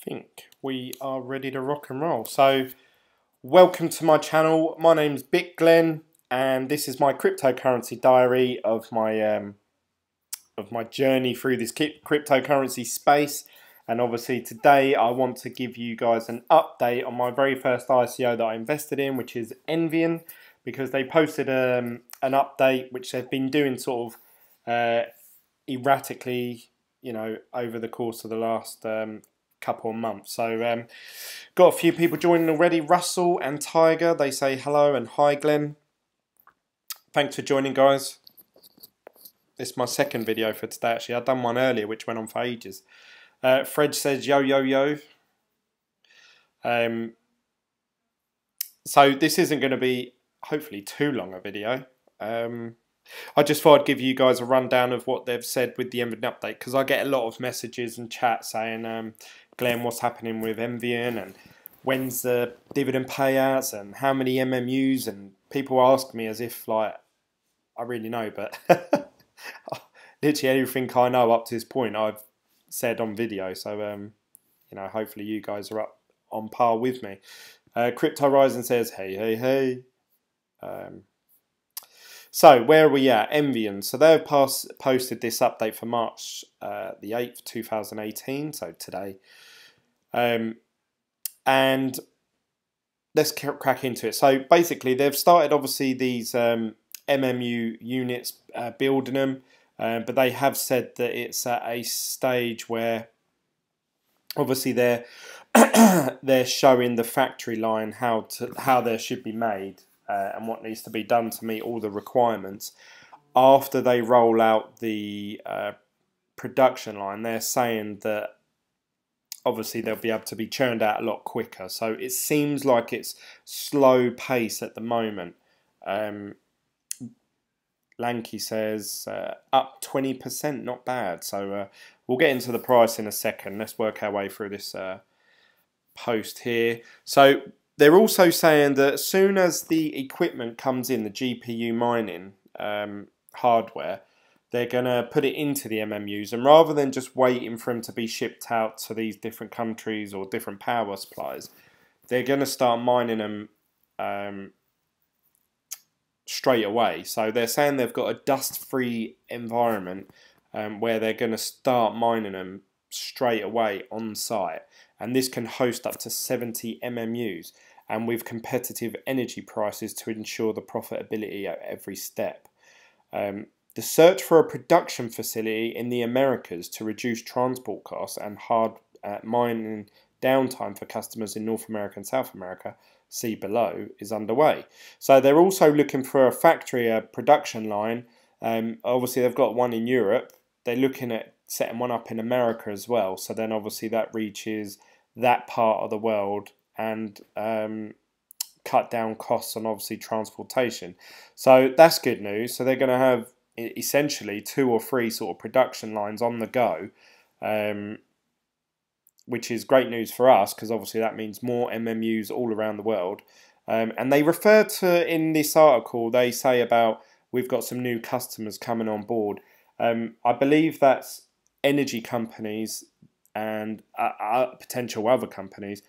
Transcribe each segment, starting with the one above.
think we are ready to rock and roll. So welcome to my channel. My name's Glen, and this is my cryptocurrency diary of my journey through this cryptocurrency space. And obviously today I want to give you guys an update on my very first ICO that I invested in, which is Envion, because they posted an update which they've been doing sort of erratically, you know, over the course of the last couple of months. So got a few people joining already. Russell and Tiger, they say hello and hi Glenn. Thanks for joining, guys. This is my second video for today actually. I've done one earlier which went on for ages. Fred says yo yo yo. So this isn't going to be hopefully too long a video. I just thought I'd give you guys a rundown of what they've said with the Envion update, because I get a lot of messages and chat saying, Glenn, what's happening with Envion and when's the dividend payouts and how many MMUs, and people ask me as if like I really know, but literally everything I know up to this point I've said on video, so you know, hopefully you guys are up on par with me. Crypto Rising says hey hey hey. So where are we at? Envion. So they've posted this update for March the 8th 2018, so today, and let's crack into it. So basically they've started obviously these MMU units, building them, but they have said that it's at a stage where obviously they're they're showing the factory line how they should be made and what needs to be done to meet all the requirements. After they roll out the production line, they're saying that obviously they'll be able to be churned out a lot quicker. So it seems like it's slow pace at the moment. Lanky says up 20%, not bad. So we'll get into the price in a second. Let's work our way through this post here. So they're also saying that as soon as the equipment comes in, the GPU mining hardware, they're going to put it into the MMUs, and rather than just waiting for them to be shipped out to these different countries or different power supplies, they're going to start mining them straight away. So they're saying they've got a dust-free environment where they're going to start mining them straight away on site, and this can host up to 70 MMUs and with competitive energy prices to ensure the profitability at every step. The search for a production facility in the Americas to reduce transport costs and hard mining downtime for customers in North America and South America, see below, is underway. So they're also looking for a factory, a production line. Obviously they've got one in Europe. They're looking at setting one up in America as well. So then obviously that reaches that part of the world and cut down costs on obviously transportation. So that's good news. So they're going to have essentially 2 or 3 sort of production lines on the go, which is great news for us, because obviously that means more MMUs all around the world. And they refer to, in this article, they say about we've got some new customers coming on board. I believe that's energy companies and potential other companies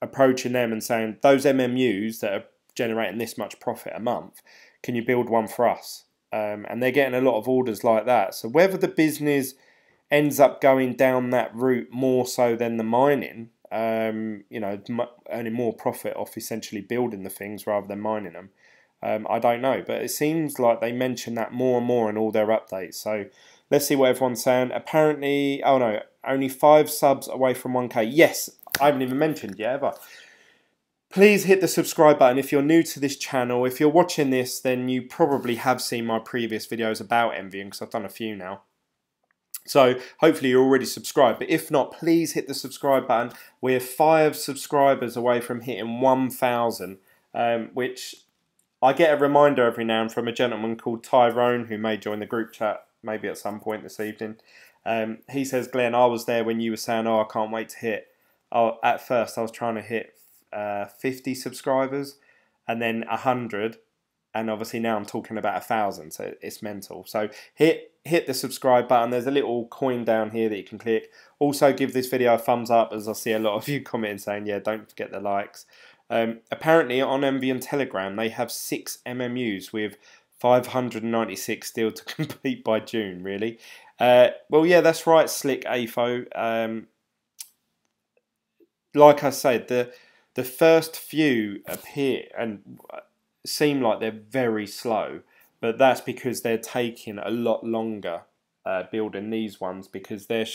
approaching them and saying, those MMUs that are generating this much profit a month, can you build one for us? And they're getting a lot of orders like that. So whether the business ends up going down that route more so than the mining, you know, earning more profit off essentially building the things rather than mining them, I don't know. But it seems like they mention that more and more in all their updates. So let's see what everyone's saying. Apparently, oh no, only 5 subs away from 1K. Yes, I haven't even mentioned yet, but please hit the subscribe button if you're new to this channel. If you're watching this, then you probably have seen my previous videos about Envion, because I've done a few now. So hopefully you're already subscribed, but if not, please hit the subscribe button. We're 5 subscribers away from hitting 1,000, which I get a reminder every now and from a gentleman called Tyrone, who may join the group chat maybe at some point this evening. He says, Glenn, I was there when you were saying, oh, I can't wait to hit. Oh, at first I was trying to hit 50 subscribers and then 100, and obviously now I'm talking about 1,000, so it's mental. So hit the subscribe button. There's a little coin down here that you can click. Also give this video a thumbs up, as I see a lot of you commenting saying, yeah, don't forget the likes. Apparently on Envion Telegram they have 6 MMUs with 596 still to complete by June, really. Well, yeah, that's right, Slick AFO. Like I said, the first few appear and seem like they're very slow, but that's because they're taking a lot longer building these ones, because they're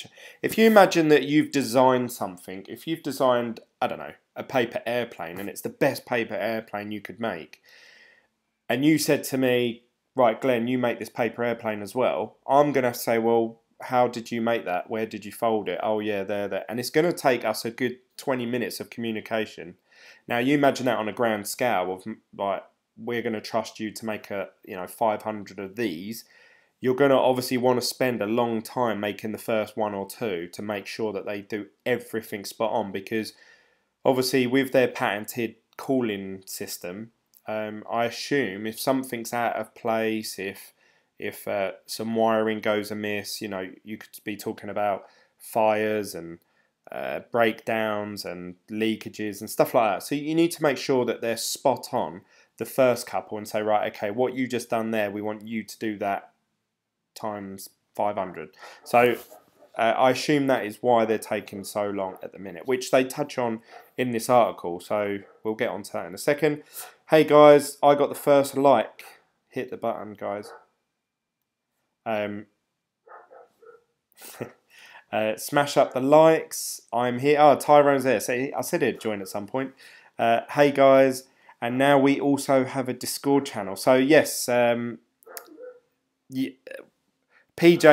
if you imagine that you've designed something, if you've designed, I don't know, a paper airplane, and it's the best paper airplane you could make, and you said to me, right, Glenn, you make this paper airplane as well, I'm going to say, well, how did you make that? Where did you fold it? Oh yeah, there. And it's going to take us a good 20 minutes of communication. Now you imagine that on a grand scale of, like, we're going to trust you to make 500 of these. You're going to obviously want to spend a long time making the first 1 or 2 to make sure that they do everything spot on, because obviously with their patented cooling system, I assume if something's out of place, if some wiring goes amiss, you could be talking about fires and breakdowns and leakages and stuff like that. So you need to make sure that they're spot on the first couple and say, right, okay, what you just done there, we want you to do that times 500. So I assume that is why they're taking so long at the minute, which they touch on in this article. So we'll get onto that in a second. Hey guys, I got the first like. Hit the button, guys. Smash up the likes. I'm here. Oh, Tyrone's there. So I said he'd join at some point. Hey guys, and now we also have a Discord channel. So yes, PJ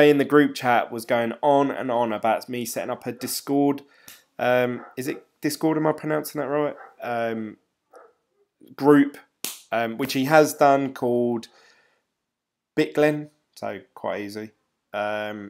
in the group chat was going on and on about me setting up a Discord. Is it Discord? Am I pronouncing that right? Group, which he has done, called glen. So quite easy. I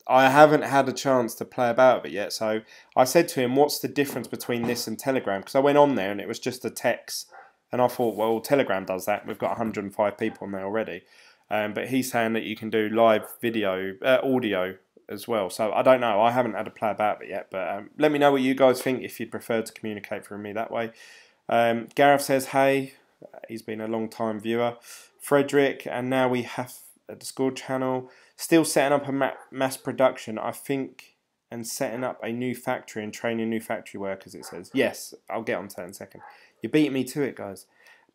haven't had a chance to play about with it yet, so I said to him, what's the difference between this and Telegram? Because I went on there and it was just a text, and I thought, well, Telegram does that. We've got 105 people on there already. But he's saying that you can do live video, audio as well. So I don't know. I haven't had a play about it yet, but let me know what you guys think if you'd prefer to communicate through me that way. Gareth says, hey, he's been a long time viewer. Frederick, and now we have a Discord channel. Still setting up a mass production, I think, and setting up a new factory and training new factory workers, it says. Yes, I'll get on to that in a second. You're beating me to it, guys.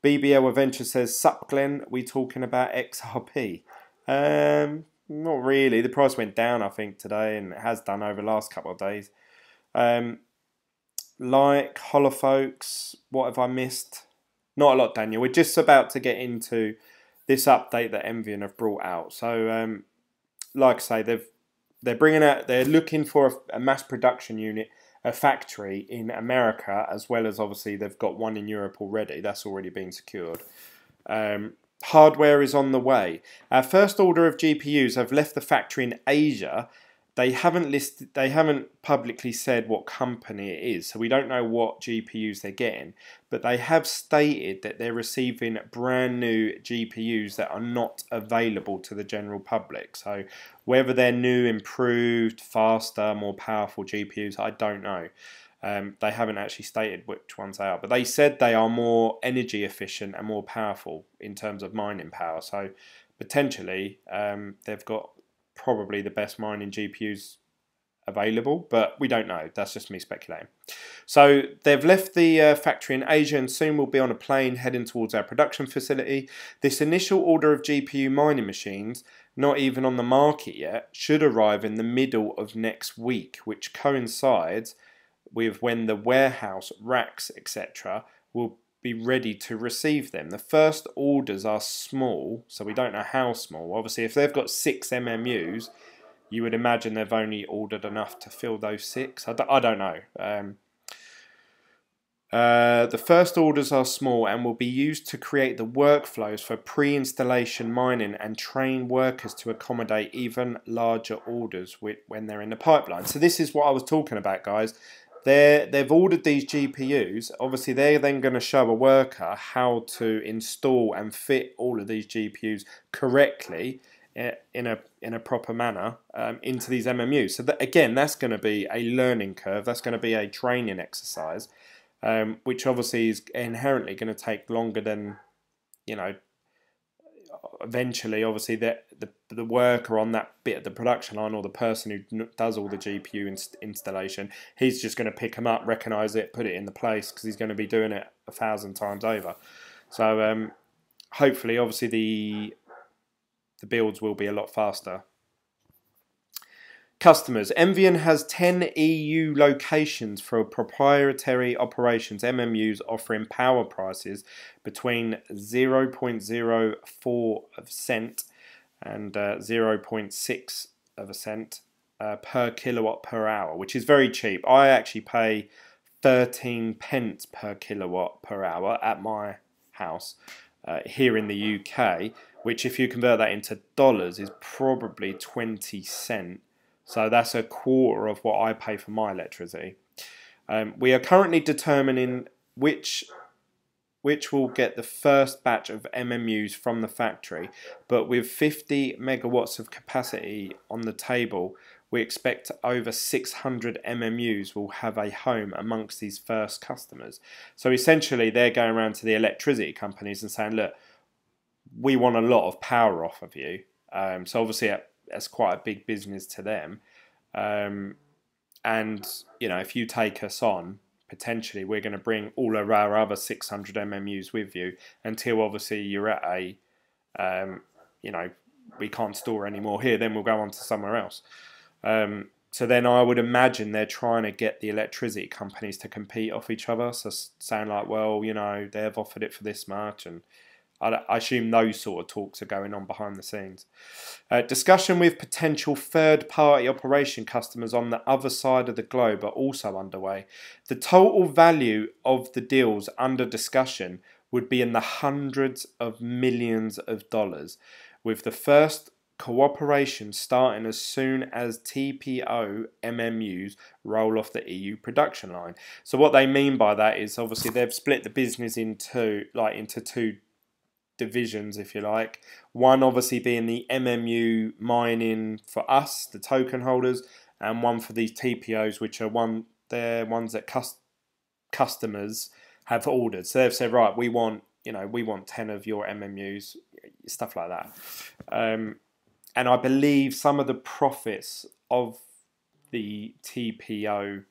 BBL Adventure says, sup, Glenn, we talking about XRP? Not really. The price went down, I think, today, and it has done over the last couple of days. Like, Hollow Folks, what have I missed? Not a lot, Daniel. We're just about to get into this update that Envion have brought out. So, like I say, they're bringing out, they're looking for a mass production unit, a factory in America, as well as obviously they've got one in Europe already. That's already been secured. Hardware is on the way. Our first order of GPUs have left the factory in Asia. They haven't publicly said what company it is, so we don't know what GPUs they're getting, but they have stated that they're receiving brand new GPUs that are not available to the general public. So whether they're new, improved, faster, more powerful GPUs, I don't know. They haven't actually stated which ones they are, but they said they are more energy efficient and more powerful in terms of mining power. So potentially they've got probably the best mining GPUs available, but we don't know. That's just me speculating. So they've left the factory in Asia and soon will be on a plane heading towards our production facility. This initial order of GPU mining machines, not even on the market yet, should arrive in the middle of next week, which coincides with when the warehouse, racks, etc. will be ready to receive them. The first orders are small, so we don't know how small. Obviously, if they've got 6 MMUs, you would imagine they've only ordered enough to fill those 6. I don't know. The first orders are small and will be used to create the workflows for pre-installation mining and train workers to accommodate even larger orders when they're in the pipeline. So this is what I was talking about, guys. they've ordered these GPUs. Obviously, they're then going to show a worker how to install and fit all of these GPUs correctly in a proper manner into these MMUs. So that, again, that's going to be a learning curve. That's going to be a training exercise, which obviously is inherently going to take longer than, you know, eventually, obviously, the worker on that bit of the production line, or the person who does all the GPU installation, he's just going to pick them up, recognize it, put it in the place, because he's going to be doing it 1,000 times over. So hopefully, obviously, the builds will be a lot faster. Customers. Envion has 10 EU locations for proprietary operations, MMUs, offering power prices between 0.04 cent and 0.6 of a cent per kilowatt per hour, which is very cheap. I actually pay 13 pence per kilowatt per hour at my house here in the UK, which, if you convert that into dollars, is probably 20 cents. So that's a quarter of what I pay for my electricity. We are currently determining which will get the first batch of MMUs from the factory, but with 50 megawatts of capacity on the table, we expect over 600 MMUs will have a home amongst these first customers. So essentially, they're going around to the electricity companies and saying, look, we want a lot of power off of you. So obviously, that's quite a big business to them. And, you know, if you take us on, potentially we're going to bring all of our other 600 MMUs with you until obviously you're at a, you know, we can't store any more here, then we'll go on to somewhere else. So then I would imagine they're trying to get the electricity companies to compete off each other. So saying like, well, you know, they've offered it for this much, and I assume those sort of talks are going on behind the scenes. Discussion with potential third-party operation customers on the other side of the globe are also underway. The total value of the deals under discussion would be in the hundreds of millions of dollars, with the first cooperation starting as soon as TPO MMUs roll off the EU production line. So what they mean by that is, obviously, they've split the business into two divisions, if you like. One obviously being the MMU mining for us, the token holders, and one for these TPOs, which are they're ones that customers have ordered. So they've said, right, we want 10 of your MMUs, stuff like that. And I believe some of the profits of the TPO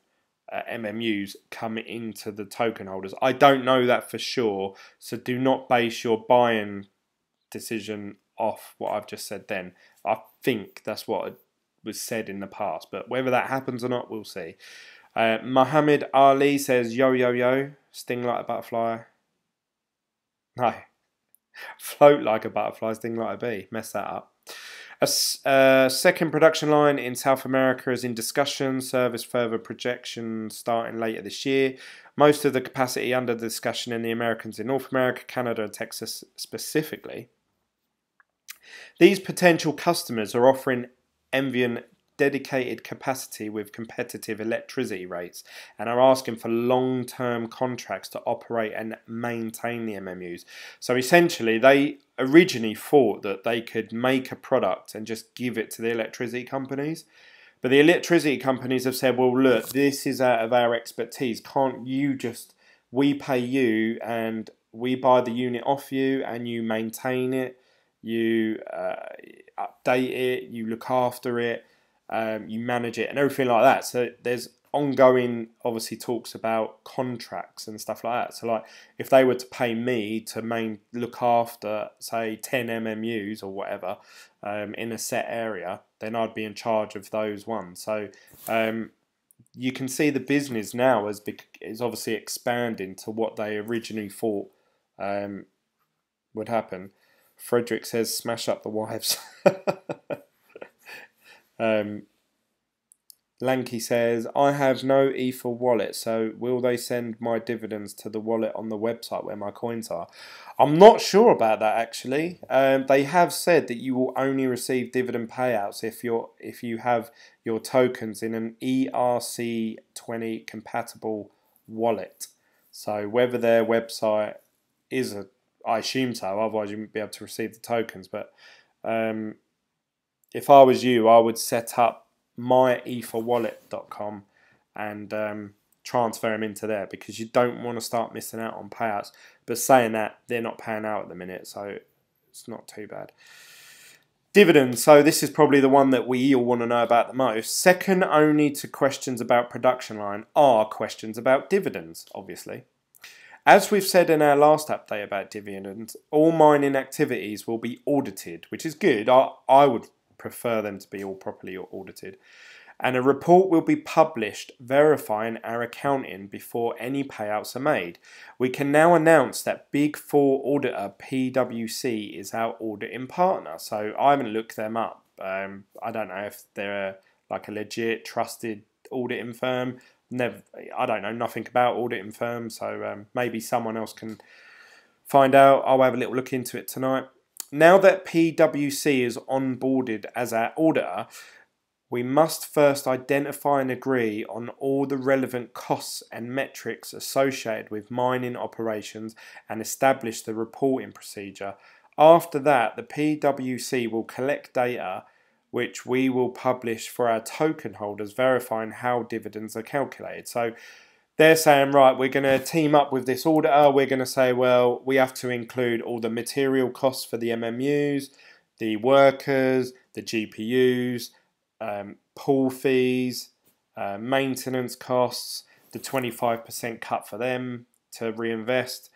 MMUs come into the token holders. I don't know that for sure, so do not base your buying decision off what I've just said then. I think that's what was said in the past, but whether that happens or not, we'll see. Muhammad Ali says, yo, yo, yo, sting like a butterfly. No. Float like a butterfly, sting like a bee. Mess that up. A second production line in South America is in discussion. Service further projections starting later this year. Most of the capacity under discussion in the Americans in North America, Canada, and Texas specifically. These potential customers are offering Envion dedicated capacity with competitive electricity rates and are asking for long-term contracts to operate and maintain the MMUs. So essentially, they originally thought that they could make a product and just give it to the electricity companies. But the electricity companies have said, well, look, this is out of our expertise. Can't you just, we pay you and we buy the unit off you and you maintain it, you update it, you look after it, you manage it and everything like that. So there's ongoing, obviously, talks about contracts and stuff like that. So like, if they were to pay me to look after, say, 10 MMUs or whatever in a set area, then I'd be in charge of those ones. So you can see the business now is obviously expanding to what they originally thought would happen. Frederick says, smash up the wives. Lanky says, I have no Ether wallet, so will they send my dividends to the wallet on the website where my coins are? I'm not sure about that actually. They have said that you will only receive dividend payouts if you have your tokens in an ERC20 compatible wallet. So whether their website is I assume so, otherwise you wouldn't be able to receive the tokens. But if I was you, I would set up myetherwallet.com and transfer them into there, because you don't want to start missing out on payouts. But saying that, they're not paying out at the minute, so it's not too bad. Dividends. So this is probably the one that we all want to know about the most. Second only to questions about production line are questions about dividends, obviously. As we've said in our last update about dividends, all mining activities will be audited, which is good. I would prefer them to be all properly audited. And a report will be published verifying our accounting before any payouts are made. We can now announce that Big Four auditor PwC is our auditing partner. So I haven't looked them up. I don't know if they're like a legit, trusted auditing firm. I don't know nothing about auditing firms, so maybe someone else can find out. I'll have a little look into it tonight. Now that PwC is onboarded as our auditor, we must first identify and agree on all the relevant costs and metrics associated with mining operations and establish the reporting procedure. After that, the PwC will collect data which we will publish for our token holders, verifying how dividends are calculated. So they're saying, right, we're going to team up with this auditor. We're going to say, well, we have to include all the material costs for the MMUs, the workers, the GPUs, pool fees, maintenance costs, the 25% cut for them to reinvest.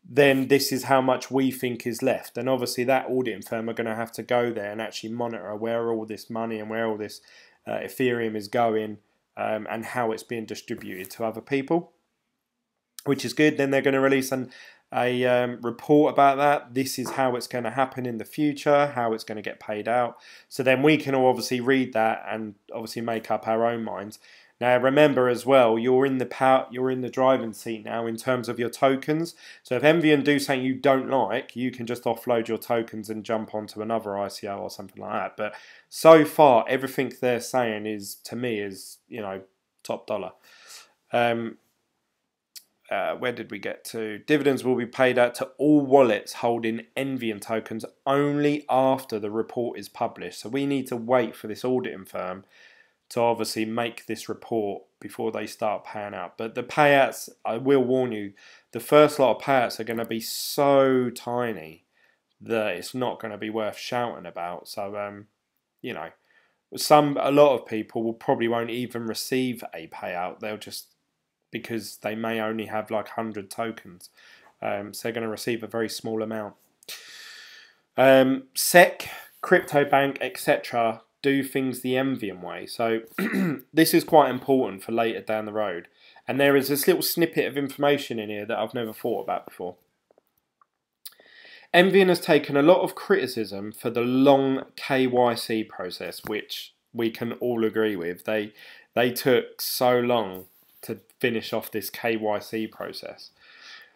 Then this is how much we think is left. And obviously that auditing firm are going to have to go there and actually monitor where all this money and where all this Ethereum is going and how it's being distributed to other people, which is good. Then they're going to release a report about that. This is how it's going to happen in the future, how it's going to get paid out. So then we can all obviously read that and obviously make up our own minds. Now remember as well, you're in the driving seat now in terms of your tokens. So if Envion do something you don't like, you can just offload your tokens and jump onto another ICO or something like that. But so far, everything they're saying is, to me, is, you know, top dollar. Where did we get to? Dividends will be paid out to all wallets holding Envion tokens only after the report is published. So we need to wait for this auditing firm to obviously make this report before they start paying out. But the payouts, I will warn you, the first lot of payouts are going to be so tiny that it's not going to be worth shouting about. So, you know, a lot of people probably won't even receive a payout. They'll just, because they may only have like 100 tokens. So they're going to receive a very small amount. SEC, CryptoBank, etc. do things the Envion way. So this is quite important for later down the road. And there is this little snippet of information in here that I've never thought about before. Envion has taken a lot of criticism for the long KYC process, which we can all agree with. They took so long to finish off this KYC process.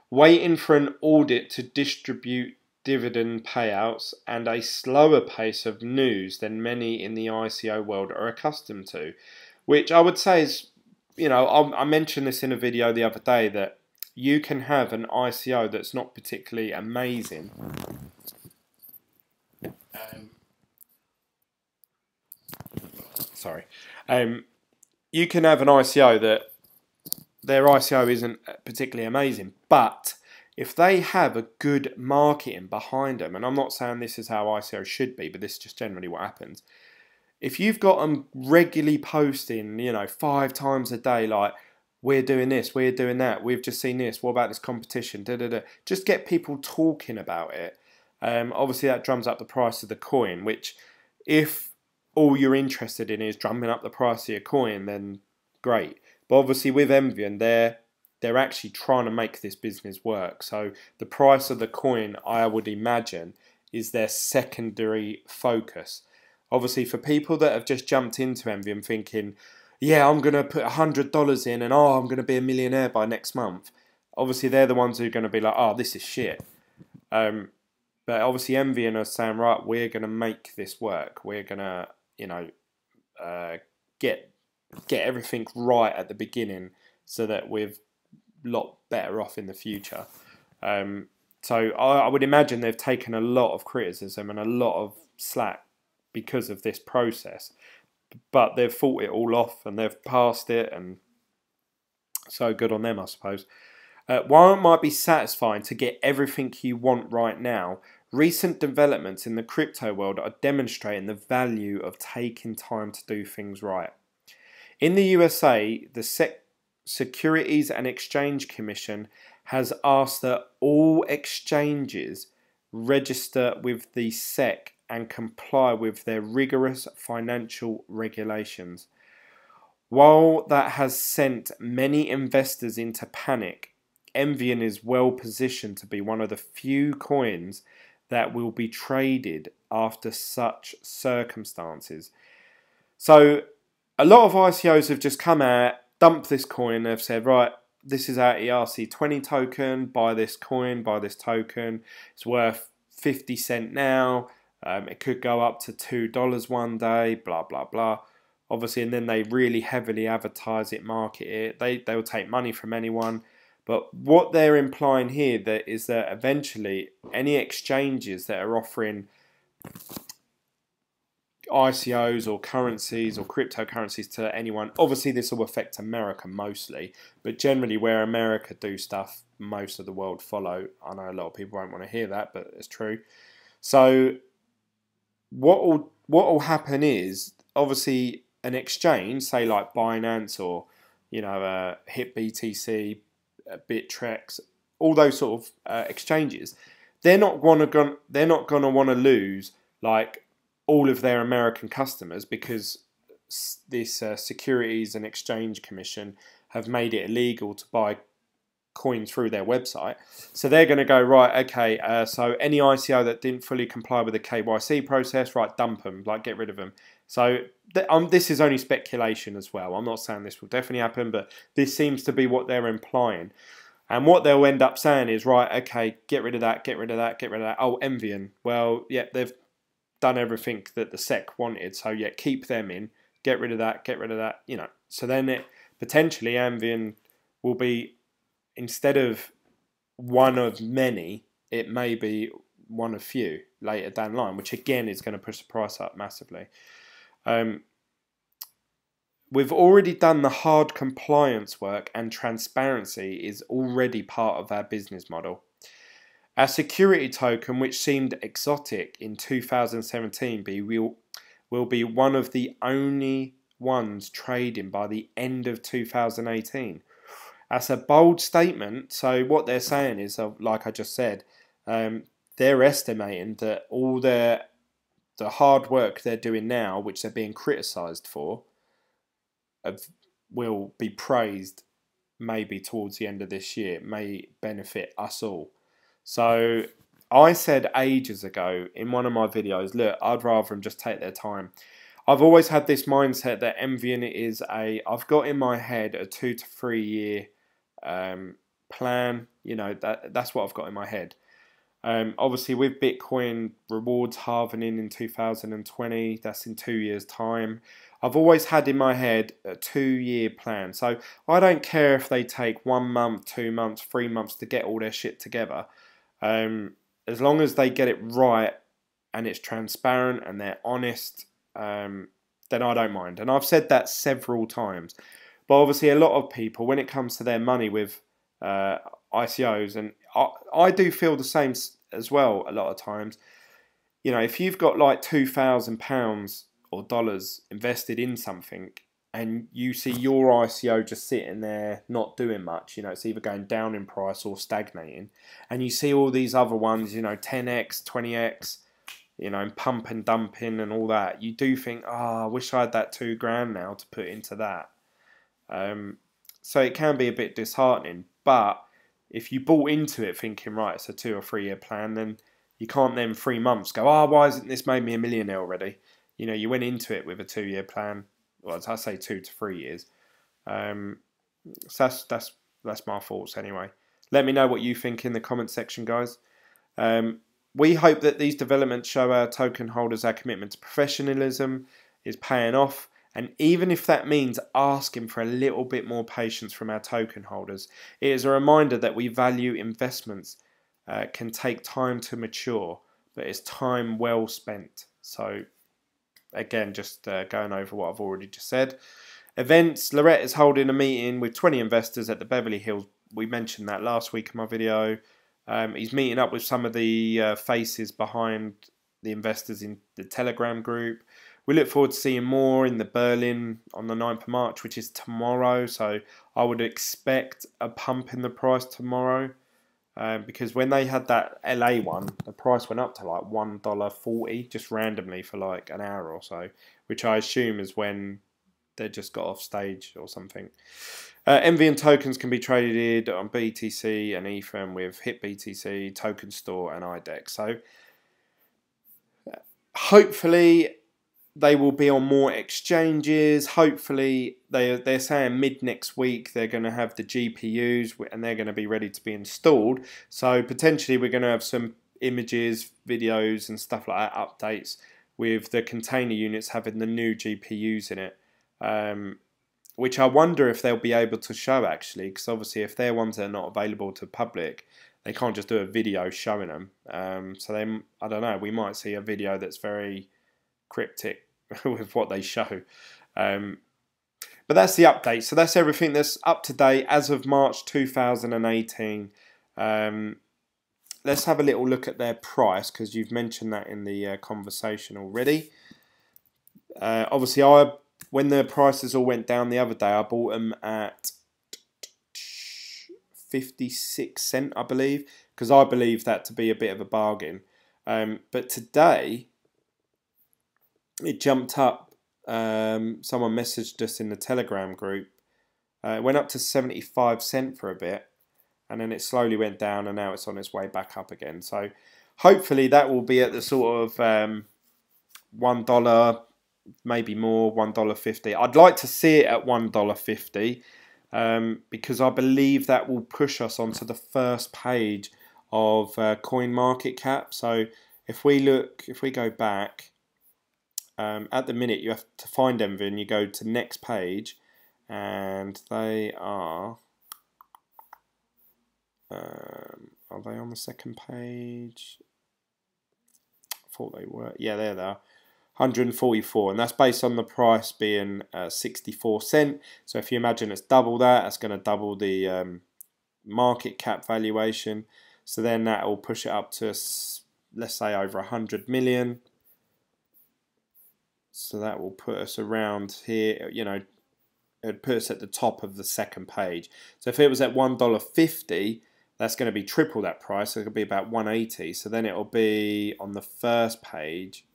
Waiting for an audit to distribute dividend payouts and a slower pace of news than many in the ICO world are accustomed to, which I would say is, you know, I mentioned this in a video the other day, that you can have an ICO that's not particularly amazing. You can have an ICO that their ICO isn't particularly amazing, but if they have a good marketing behind them, and I'm not saying this is how ICO should be, but this is just generally what happens. If you've got them regularly posting, you know, 5 times a day, like, we're doing this, we're doing that, we've just seen this, what about this competition, just get people talking about it. Obviously that drums up the price of the coin, which if all you're interested in is drumming up the price of your coin, then great. But obviously with Envion, they're actually trying to make this business work. So the price of the coin, I would imagine, is their secondary focus. Obviously for people that have just jumped into Envion thinking, yeah, I'm going to put $100 in and oh, I'm going to be a millionaire by next month. Obviously, they're the ones who are going to be like, oh, this is shit. Um, but obviously, Envion are saying, right, we're going to make this work. We're going to, uh, get everything right at the beginning so that we're a lot better off in the future. So I would imagine they've taken a lot of criticism and a lot of slack because of this process, but they've fought it all off and they've passed it, and so good on them, I suppose. While it might be satisfying to get everything you want right now, recent developments in the crypto world are demonstrating the value of taking time to do things right. In the USA, the Securities and Exchange Commission has asked that all exchanges register with the SEC and comply with their rigorous financial regulations. While that has sent many investors into panic, Envion is well positioned to be one of the few coins that will be traded after such circumstances. So a lot of ICOs have just come out, dumped this coin, they've said, right, this is our ERC20 token, buy this coin, buy this token, it's worth 50 cents now, it could go up to $2 one day, blah, blah, blah. Obviously, and then they really heavily advertise it, market it, they will take money from anyone. But what they're implying here is that eventually any exchanges that are offering ICOs or currencies or cryptocurrencies to anyone, obviously this will affect America mostly, but generally where America do stuff, most of the world follow. I know a lot of people won't want to hear that, but it's true. So what will happen is, obviously an exchange, say like Binance or HitBTC, Bittrex, all those sort of exchanges, they're not gonna want to lose like all of their American customers because this Securities and Exchange Commission have made it illegal to buy coins through their website. So they're going to go, right, okay, so any ICO that didn't fully comply with the KYC process, right, dump them, like get rid of them. So this is only speculation as well. I'm not saying this will definitely happen, but this seems to be what they're implying. And what they'll end up saying is, right, okay, get rid of that, get rid of that, get rid of that. Oh, Envion. Well, yeah, they've done everything that the SEC wanted. So, yeah, keep them in, get rid of that, get rid of that, So then potentially Envion will be, instead of one of many, it may be one of few later down the line, which again is going to push the price up massively. We've already done the hard compliance work, and transparency is already part of our business model. Our security token, which seemed exotic in 2017, will be one of the only ones trading by the end of 2018. That's a bold statement. So what they're saying is, like I just said, they're estimating that all the hard work they're doing now, which they're being criticised for, will be praised maybe towards the end of this year. It may benefit us all. So I said ages ago in one of my videos, look, I'd rather them just take their time. I've always had this mindset that Envion is I've got in my head a 2 to 3 year plan. That's what I've got in my head. Obviously with Bitcoin rewards halving in 2020, that's in 2 years time. I've always had in my head a 2-year plan. So I don't care if they take 1 month, 2 months, 3 months to get all their shit together. As long as they get it right and it's transparent and they're honest, then I don't mind. And I've said that several times. But obviously a lot of people, when it comes to their money with ICOs, and I do feel the same as well a lot of times, if you've got like £2,000 or dollars invested in something and you see your ICO just sitting there not doing much, it's either going down in price or stagnating, and you see all these other ones, 10x, 20x, pump and dumping and all that, you do think, I wish I had that $2,000 now to put into that. So it can be a bit disheartening, but if you bought into it thinking, right, it's a 2 or 3 year plan, then you can't then 3 months go, why hasn't this made me a millionaire already? You went into it with a 2-year plan. well, as I say, 2 to 3 years. So that's my thoughts anyway. Let me know what you think in the comment section, guys. We hope that these developments show our token holders our commitment to professionalism is paying off, and even if that means asking for a little bit more patience from our token holders, it is a reminder that we value investments can take time to mature, but it's time well spent. So again, just going over what I've already just said. Events, Lorette is holding a meeting with 20 investors at the Beverly Hills. We mentioned that last week in my video. He's meeting up with some of the faces behind the investors in the Telegram group. We look forward to seeing more in the Berlin on the 9th of March, which is tomorrow. So I would expect a pump in the price tomorrow. Because when they had that LA one, the price went up to like $1.40 just randomly for like an hour or so, which I assume is when they just got off stage or something. Envion tokens can be traded on BTC and Ethereum with HitBTC, Token Store, and IDEX. So hopefully they will be on more exchanges. Hopefully they're saying mid next week they're going to have the GPUs and they're going to be ready to be installed. So potentially we're going to have some images, videos, and stuff like that, updates with the container units having the new GPUs in it. Which I wonder if they'll be able to show actually, because obviously if they're ones that are not available to public, they can't just do a video showing them. So they, I don't know, we might see a video that's very cryptic with what they show. But that's the update. So that's everything that's up to date as of March 2018. Let's have a little look at their price, because you've mentioned that in the conversation already. Obviously, when the prices all went down the other day, I bought them at 56 cents, I believe, because I believe that to be a bit of a bargain. But today, it jumped up. Someone messaged us in the Telegram group. It went up to 75 cents for a bit, and then it slowly went down, and now it's on its way back up again. So hopefully that will be at the sort of $1, maybe more, $1.50. I'd like to see it at $1.50 because I believe that will push us onto the first page of CoinMarketCap. So if we go back, at the minute you have to find Envion, you go to next page, and they are they on the second page? I thought they were. Yeah, there they are. 144, and that's based on the price being 64 cents. So if you imagine it's double that, that's going to double the market cap valuation. So then that will push it up to, let's say, over 100 million. So that will put us around here, you know, it puts us at the top of the second page. So if it was at $1.50, that's going to be triple that price. So it'll be about 180. So then it'll be on the first page.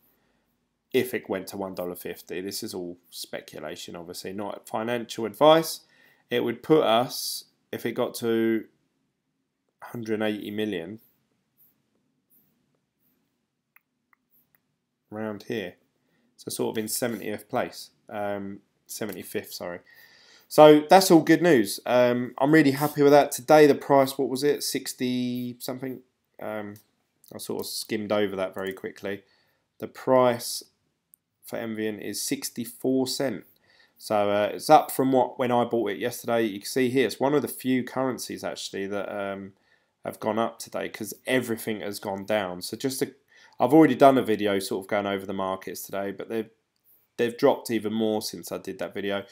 If it went to $1.50, this is all speculation, obviously, not financial advice. It would put us, if it got to 180 million, around here. So sort of in 70th place, 75th, sorry. So that's all good news. I'm really happy with that. Today the price, what was it, 60 something? I sort of skimmed over that very quickly. The price for Envion is 64 cents. So it's up from when I bought it yesterday. You can see here it's one of the few currencies actually that have gone up today, because everything has gone down. So I've already done a video sort of going over the markets today, but they've dropped even more since I did that video.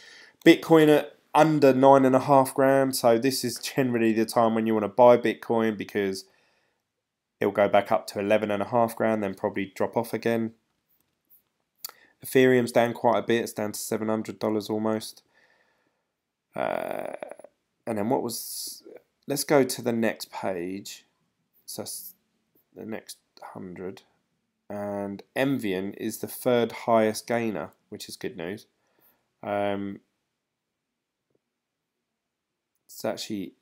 Bitcoin at under 9.5 grand. So this is generally the time when you want to buy Bitcoin, because it'll go back up to 11.5 grand, then probably drop off again. Ethereum's down quite a bit. It's down to $700 almost. And then let's go to the next page. So that's the next 100. And Envion is the third highest gainer, which is good news. It's actually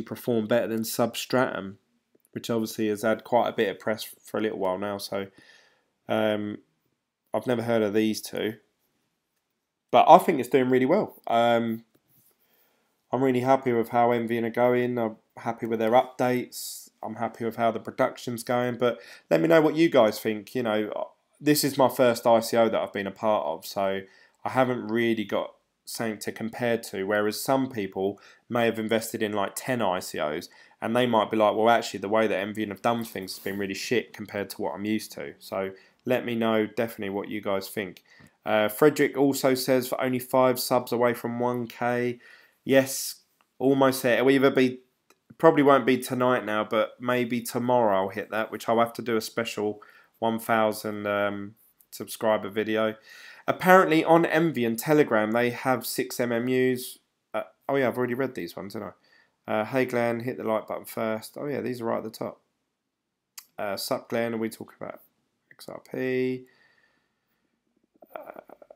performed better than Substratum, which obviously has had quite a bit of press for a little while now. So I've never heard of these two. But I think it's doing really well. I'm really happy with how Envion are going. I'm happy with their updates. I'm happy with how the production's going. But let me know what you guys think. You know, this is my first ICO that I've been a part of, so I haven't really got something to compare to. Whereas some people may have invested in like 10 ICOs, and they might be like, well, actually, the way that Envion have done things has been really shit compared to what I'm used to. So let me know definitely what you guys think. Frederick also says for only 5 subs away from 1K. Yes, almost there. It'll either be, probably won't be tonight now, but maybe tomorrow I'll hit that, which I'll have to do a special 1,000 subscriber video. Apparently on Envion Telegram they have 6 MMUs. Oh yeah, I've already read these ones, haven't I? Hey Glenn, hit the like button first. Oh yeah, these are right at the top. Sup Glenn, are we talking about XRP?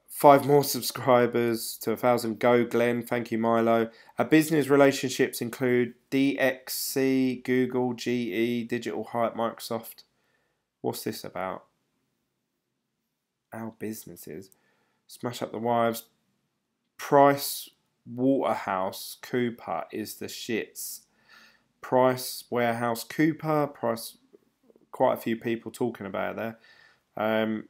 5 more subscribers to 1,000. Go Glenn, thank you Milo. Our business relationships include DXC, Google, GE, Digital Hype, Microsoft. What's this about? Our businesses. Smash up the wives. Price Waterhouse Cooper is the shits. Price Warehouse Cooper. Price. Quite a few people talking about it there.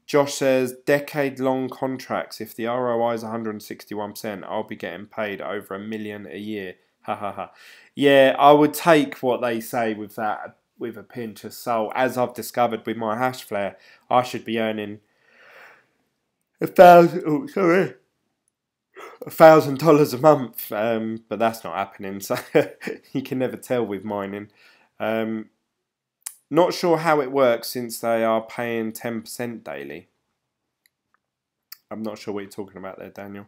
Josh says, decade-long contracts. If the ROI is 161%, I'll be getting paid over $1 million a year. Ha ha ha. Yeah, I would take what they say with that with a pinch of salt. As I've discovered with my hash flare, I should be earning $1,000 a month. But that's not happening. So you can never tell with mining. Not sure how it works since they are paying 10% daily. I'm not sure what you're talking about there, Daniel.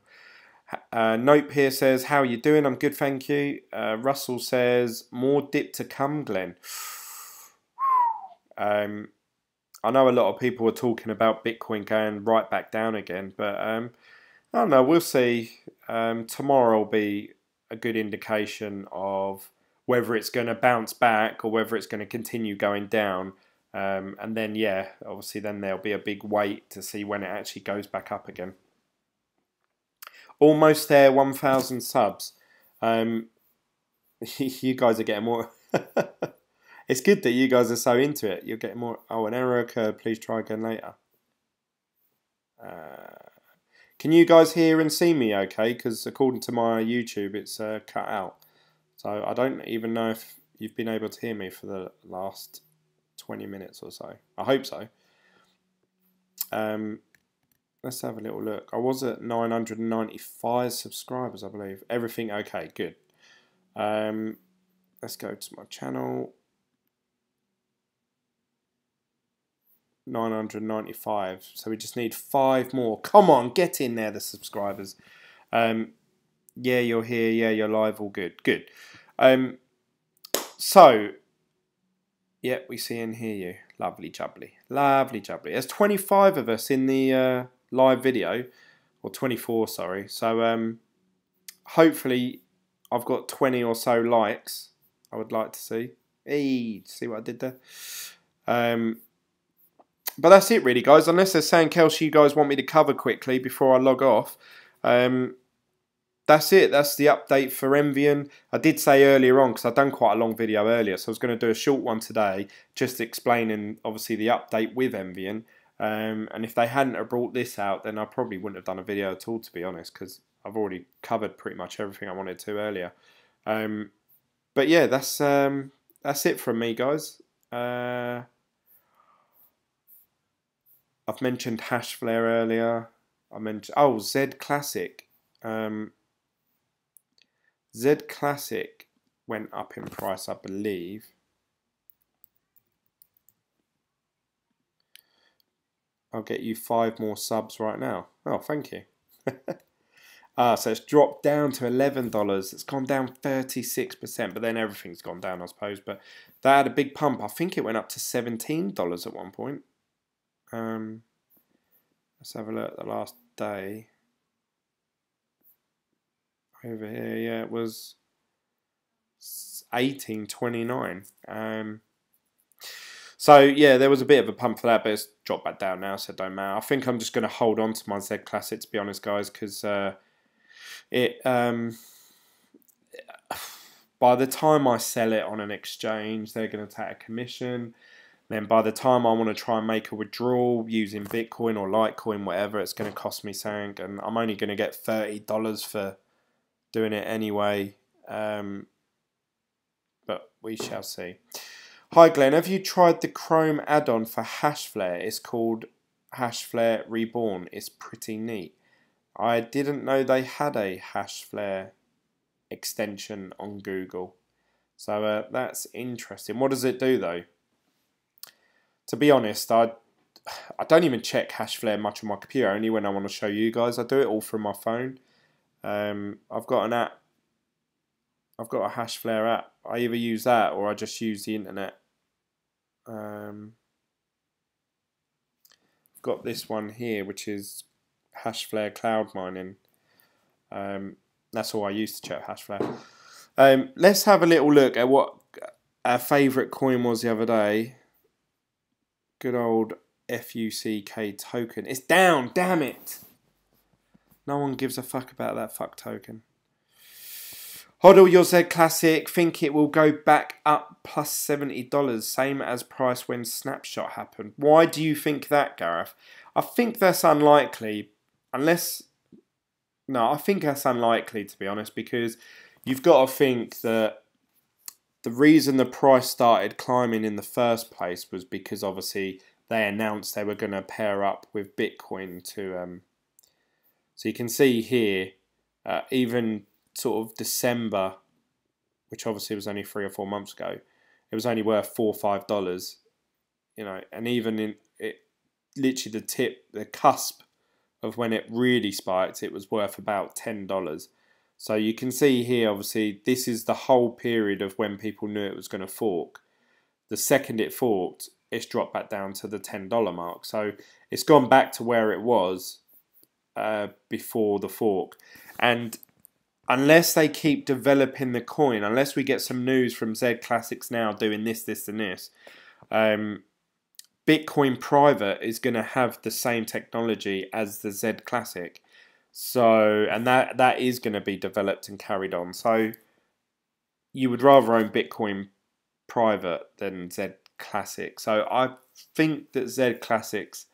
Nope here says, how are you doing? I'm good, thank you. Russell says, more dip to come, Glenn. I know a lot of people are talking about Bitcoin going right back down again, but I don't know, we'll see. Tomorrow will be a good indication of whether it's going to bounce back or whether it's going to continue going down. And then, yeah, obviously then there'll be a big wait to see when it actually goes back up again. Almost there, 1,000 subs. You guys are getting more... It's good that you guys are so into it. You're getting more... Oh, an error occurred. Please try again later. Can you guys hear and see me okay? Because according to my YouTube, it's cut out. So I don't even know if you've been able to hear me for the last 20 minutes or so. I hope so. Let's have a little look. I was at 995 subscribers, I believe. Everything okay, good. Let's go to my channel. 995. So we just need 5 more. Come on, get in there, the subscribers. Yeah, you're here. Yeah, you're live. All good. Good. So, yeah, we see and hear you. Lovely jubbly. Lovely jubbly. There's 25 of us in the live video. Or 24, sorry. So, hopefully, I've got 20 or so likes. I would like to see. Hey, see what I did there? But that's it really, guys. Unless there's something else you guys want me to cover quickly before I log off. That's it. That's the update for Envion. I did say earlier on, because I've done quite a long video earlier, so I was going to do a short one today, just explaining, obviously, the update with Envion. And if they hadn't have brought this out, then I probably wouldn't have done a video at all, to be honest, because I've already covered pretty much everything I wanted to earlier. But yeah, that's it from me, guys. I've mentioned Hashflare earlier. I mentioned Z Classic. Z Classic went up in price, I believe. I'll get you 5 more subs right now. Oh, thank you. So it's dropped down to $11. It's gone down 36%, but then everything's gone down, I suppose. But that had a big pump. I think it went up to $17 at one point. Let's have a look at the last day. Over here, yeah, it was 18.29. So yeah, there was a bit of a pump for that, but it's dropped back down now, so it don't matter. I think I'm just going to hold on to my Z Classic, to be honest, guys, because it by the time I sell it on an exchange, they're going to take a commission. Then by the time I want to try and make a withdrawal using Bitcoin or Litecoin, whatever, it's going to cost me something, and I'm only going to get $30 for doing it anyway. But we shall see. Hi Glenn, have you tried the Chrome add-on for Hashflare? It's called Hashflare Reborn. It's pretty neat. I didn't know they had a Hashflare extension on Google. So that's interesting. What does it do though? To be honest, I don't even check Hashflare much on my computer, only when I want to show you guys. I do it all from my phone. I've got an app. I've got a Hashflare app. I either use that or I just use the internet. I've got this one here, which is Hashflare Cloud Mining. That's all I use to check Hashflare. Let's have a little look at what our favourite coin was the other day. Good old FUCK token. It's down, damn it! No one gives a fuck about that fuck token. Hodl your Z Classic. Think it will go back up plus $70. Same as price when Snapshot happened. Why do you think that, Gareth? I think that's unlikely. Unless... No, I think that's unlikely, to be honest, because you've got to think that the reason the price started climbing in the first place was because obviously they announced they were going to pair up with Bitcoin to... So you can see here, even sort of December, which obviously was only 3 or 4 months ago, it was only worth $4 or $5, you know, and even in it, literally the cusp of when it really spiked, it was worth about $10. So you can see here, obviously, this is the whole period of when people knew it was going to fork. The second it forked, it's dropped back down to the $10 mark. So it's gone back to where it was before the fork. And unless they keep developing the coin, unless we get some news from Z Classics now doing this, this and this, Bitcoin Private is going to have the same technology as the Z Classic. So, and that is going to be developed and carried on. So you would rather own Bitcoin Private than Z Classic. So I think that Z Classics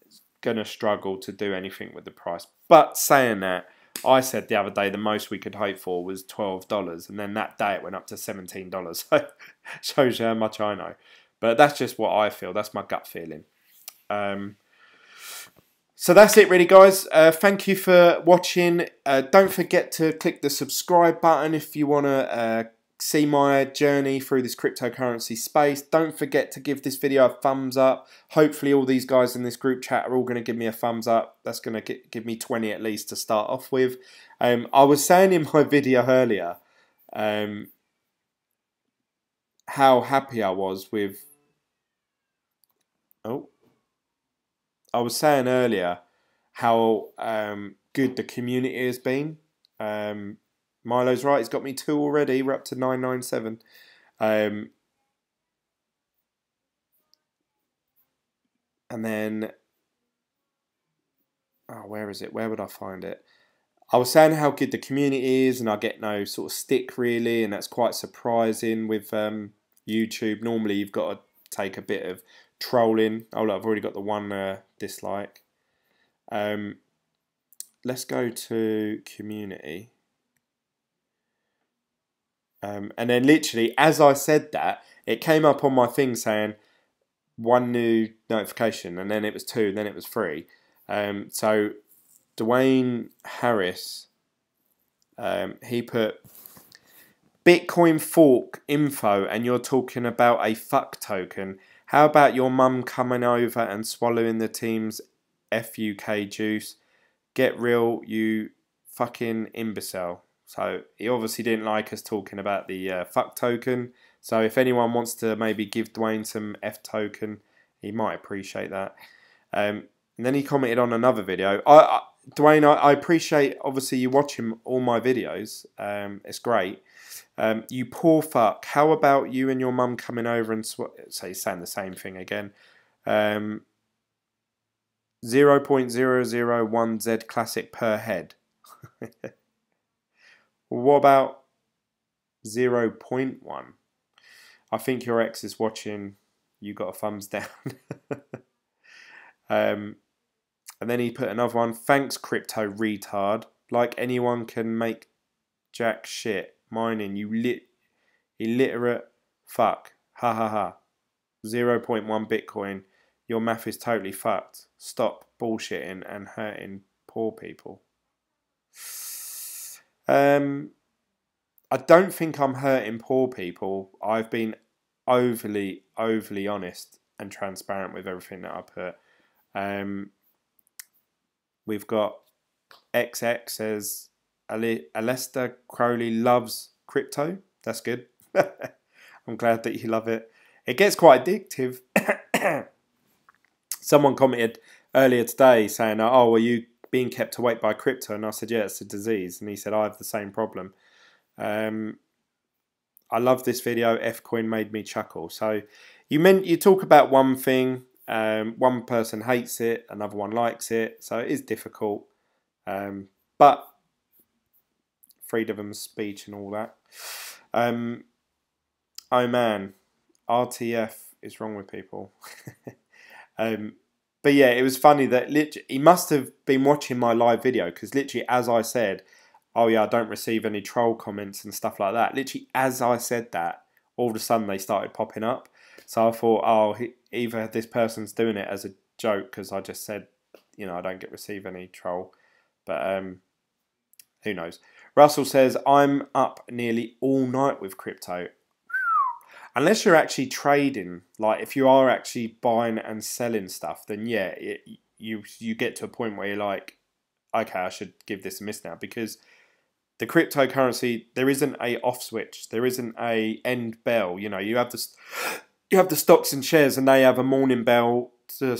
is going to struggle to do anything with the price. But saying that, I said the other day the most we could hope for was $12, and then that day it went up to $17. So shows you how much I know. But that's just what I feel. That's my gut feeling. So that's it really, guys. Thank you for watching. Don't forget to click the subscribe button if you want to see my journey through this cryptocurrency space. Don't forget to give this video a thumbs up. Hopefully all these guys in this group chat are all going to give me a thumbs up. That's going to give me 20 at least to start off with. I was saying in my video earlier how happy I was with... I was saying earlier how good the community has been. Milo's right, he's got me 2 already. We're up to 997. And then, where is it? Where would I find it? I was saying how good the community is, and I get no sort of stick really, and that's quite surprising with YouTube. Normally you've got to take a bit of trolling. Oh look, I've already got the one dislike. Let's go to community. And then literally as I said that, it came up on my thing saying 1 new notification, and then it was 2, and then it was 3. So Dwayne Harris, he put Bitcoin fork info, and you're talking about a fuck token. How about your mum coming over and swallowing the team's FUK juice? Get real, you fucking imbecile. So he obviously didn't like us talking about the fuck token. So if anyone wants to maybe give Dwayne some F token, he might appreciate that. And then he commented on another video. Dwayne, I appreciate, obviously, you watching all my videos. It's great. You poor fuck. How about you and your mum coming over and... So he's saying the same thing again. 0.001 Z Classic per head. What about 0.1? I think your ex is watching. You got a thumbs down. And then he put another one. Thanks, crypto retard. Like anyone can make jack shit. Mining, you illiterate fuck. Ha ha ha. 0.1 Bitcoin. Your math is totally fucked. Stop bullshitting and hurting poor people. I don't think I'm hurting poor people. I've been overly honest and transparent with everything that I put. We've got XX says Alester Crowley loves crypto. That's good. I'm glad that you love it. It gets quite addictive. Someone commented earlier today saying, oh, are you being kept awake by crypto? And I said, yeah, it's a disease. And he said, I have the same problem. I love this video. Fcoin made me chuckle. So you talk about one thing, one person hates it, another one likes it. So it is difficult. But freedom of speech and all that. Oh man, RTF is wrong with people. But yeah, it was funny that literally he must have been watching my live video, because literally as I said, oh yeah, I don't receive any troll comments and stuff like that. Literally as I said that, all of a sudden they started popping up. So I thought, oh, either this person's doing it as a joke because I just said, you know, I don't receive any troll. But who knows? Russell says, I'm up nearly all night with crypto. Unless you're actually trading, like if you are actually buying and selling stuff, then yeah, you get to a point where you're like, okay, I should give this a miss now, because the cryptocurrency, there isn't a off switch, there isn't a end bell. You know, you have the stocks and shares, and they have a morning bell to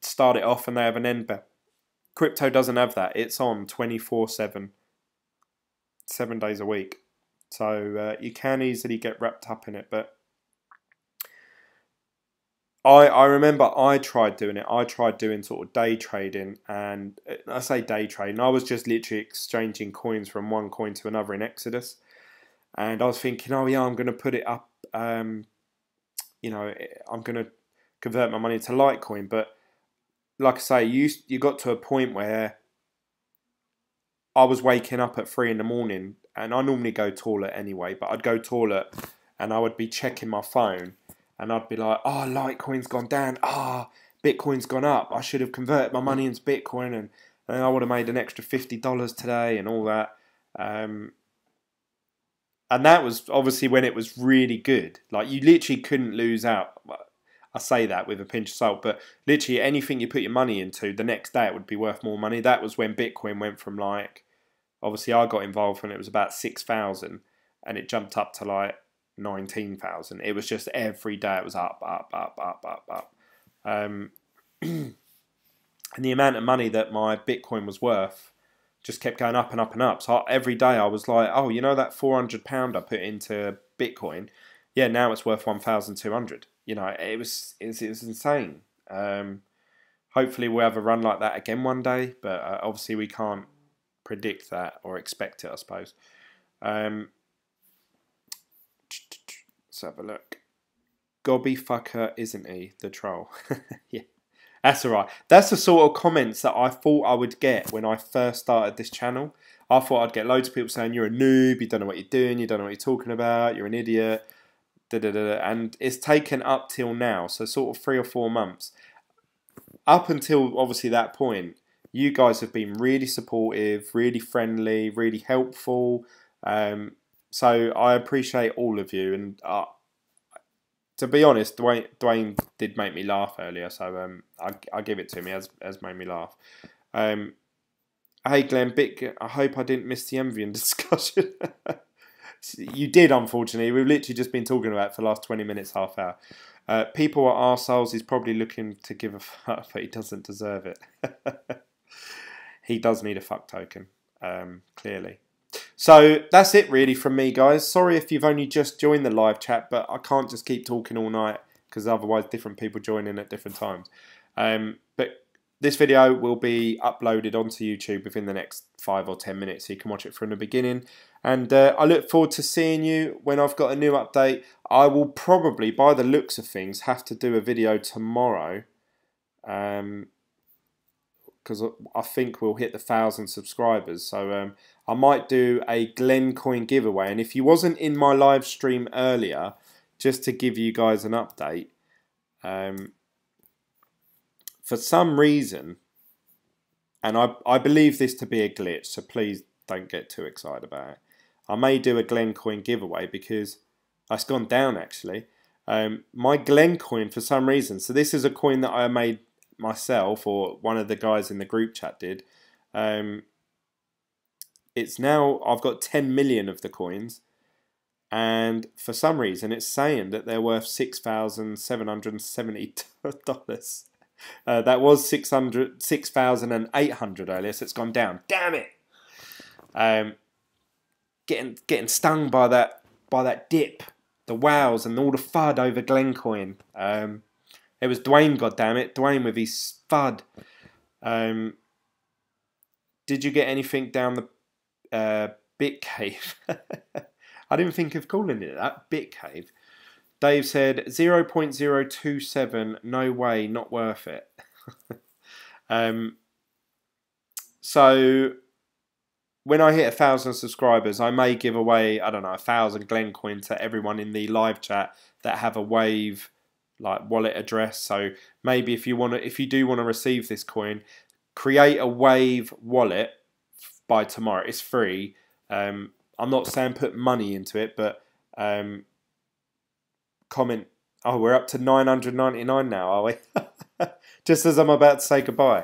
start it off, and they have an end bell. Crypto doesn't have that. It's on 24/7, 7 days a week. So you can easily get wrapped up in it, but I remember I tried doing it. I tried doing sort of day trading, and I say day trading, I was just literally exchanging coins from one coin to another in Exodus. And I was thinking, oh yeah, I'm going to put it up, you know, I'm going to convert my money to Litecoin. But like I say, you got to a point where I was waking up at 3 in the morning, and I normally go toilet anyway, but I'd go toilet and I would be checking my phone. And I'd be like, oh, Litecoin's gone down. Ah, Bitcoin's gone up. I should have converted my money into Bitcoin, and I would have made an extra $50 today and all that. And that was obviously when it was really good. Like, you literally couldn't lose out. I say that with a pinch of salt, but literally anything you put your money into, the next day it would be worth more money. That was when Bitcoin went from like, obviously I got involved when it was about 6,000, and it jumped up to like 19,000. It was just every day it was up. And the amount of money that my Bitcoin was worth just kept going up and up and up. So every day I was like, oh, you know that £400 I put into Bitcoin? Yeah, now it's worth 1,200. You know, it was insane. Hopefully we'll have a run like that again one day, but obviously we can't predict that or expect it, I suppose. Let's have a look. Gobby fucker, isn't he? The troll. Yeah, that's alright. That's the sort of comments that I thought I would get when I first started this channel. I thought I'd get loads of people saying, you're a noob, you don't know what you're doing, you don't know what you're talking about, you're an idiot. And it's taken up till now, so sort of 3 or 4 months. Up until obviously that point, you guys have been really supportive, really friendly, really helpful. So I appreciate all of you, and to be honest, Dwayne did make me laugh earlier, so I give it to him. Has made me laugh. Hey Glenn, I hope I didn't miss the Envion discussion. You did, unfortunately. We've literally just been talking about it for the last 20 minutes, half hour. People are arseholes. He's probably looking to give a fuck, but he doesn't deserve it. he does need a fuck token, clearly. So that's it really from me, guys. Sorry if you've only just joined the live chat, but I can't just keep talking all night because otherwise different people join in at different times. But this video will be uploaded onto YouTube within the next 5 or 10 minutes, so you can watch it from the beginning. And I look forward to seeing you when I've got a new update. I will probably, by the looks of things, have to do a video tomorrow. Because I think we'll hit the 1,000 subscribers. So I might do a Glen coin giveaway. And if you wasn't in my live stream earlier, just to give you guys an update, for some reason, and I believe this to be a glitch, so please don't get too excited about it. I may do a Glen coin giveaway because it's gone down actually. My Glen coin, for some reason, so this is a coin that I made myself, or one of the guys in the group chat did. It's now, I've got 10 million of the coins, and for some reason it's saying that they're worth $6,770. That was 6,800 earlier, so it's gone down. Damn it! Getting stung by that dip, the wows and all the FUD over Glencoin. It was Dwayne, goddammit, Dwayne with his FUD. Did you get anything down the Bit Cave? I didn't think of calling it that, Bit Cave. Dave said 0.027, no way, not worth it. So when I hit 1,000 subscribers, I may give away, I don't know, 1,000 Glencoin to everyone in the live chat that have a Wave like wallet address. So maybe if you do want to receive this coin, create a Wave wallet by tomorrow. It's free. I'm not saying put money into it, but comment. Oh, we're up to 999 now, are we? Just as I'm about to say goodbye.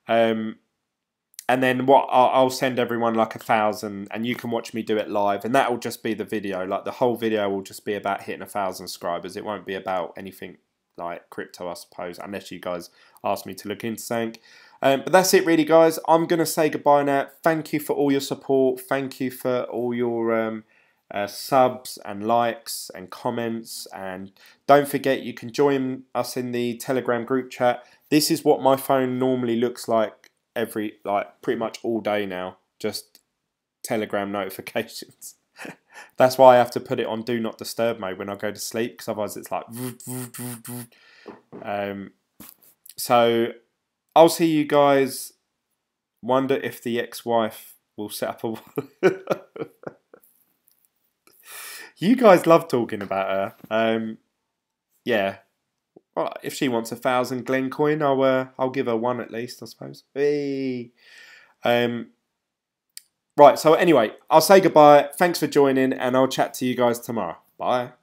And then what? I'll send everyone like 1,000, and you can watch me do it live, and that will just be the video. Like the whole video will just be about hitting 1,000 subscribers. It won't be about anything like crypto, I suppose, unless you guys ask me to look into something. But that's it really, guys. I'm going to say goodbye now. Thank you for all your support. Thank you for all your subs and likes and comments. And don't forget, you can join us in the Telegram group chat. This is what my phone normally looks like pretty much all day now. Just Telegram notifications. That's why I have to put it on Do Not Disturb mode when I go to sleep, because otherwise it's like... So I'll see you guys. Wonder if the ex-wife will set up a wallet. You guys love talking about her. Yeah. Well, if she wants 1,000 Glencoin, I'll give her one at least, I suppose. Hey. Right, so anyway, I'll say goodbye. Thanks for joining, and I'll chat to you guys tomorrow. Bye.